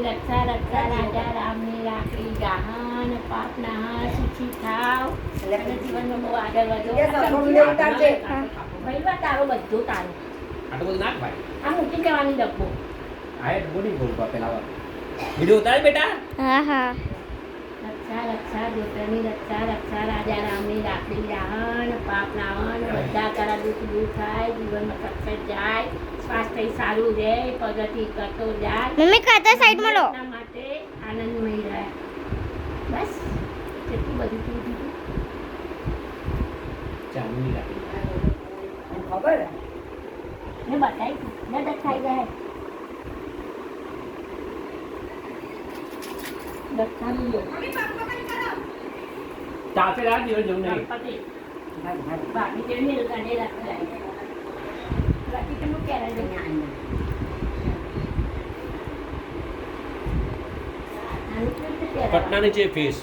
રક્ષા રક્ષા રાજા રામની રાખડી ગાહન પાપના સુખી થાવ અને જીવનમાં બહુ આગળ વધો. ભાઈ તારો બધું તારું આટલું બધું નાખ ભાઈ. આ મૂકી દેવાની ડબ્બો. આ એ બોડી બોલ પેલા વિડિયો ઉતાર બેટા. હા હા રક્ષા રક્ષા દોતરની રક્ષા રક્ષા રાજા રામની રાખડી ગાહન પાપ નાહન બધા તારા દુઃખ દૂર થાય, જીવનમાં સક્સેસ જાય, સ્વાસ્થ્ય સારું રહે, પ્રગતિ કરતો જાય. મમ્મી ખાતા સાઈડમાં લો. એટલા માટે આનંદમય રહે. બસ કેટલું બધું કીધું. ચાંદની રાખડી ખબર મેં બતાવી મેં દેખાઈ જાય દક્ષાનું લો. ચાલશે રાત દિવસ જવું નહીં. ગણપતિ બાકી કેવી નહીં ગાડી રાખી બાકી કેમ ક્યારે જઈને કટનાની છે ફેસ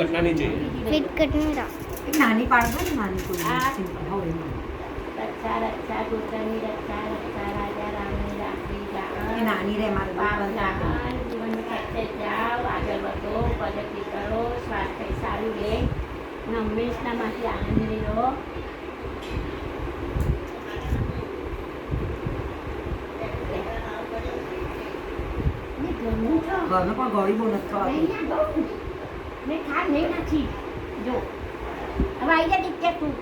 કટનાની છે. ફિટ કટની રા નાની પાડો ને નાની કોઈ આ. સિમ્પલ હોય રક્ષા રક્ષા દોતરની રક્ષા રક્ષા રાજા રામની રાખડી એ ગાહન નાની રે મારે પાપ બાપ નાહન, જીવનમાં સક્સેસ જાઓ, આગળ વધો, પ્રગતિ કરો, સ્વાસ્થ્ય સારું રહે અને હંમેશના માંથી આનંદી રહો. મેં ઘરનું છો. ઘરનો પણ ગળી બહુ નથી નહીં થવાતી. ના બહુ. મેં ખા નહીં નાખી જો હવે આવી જા ટીચર તું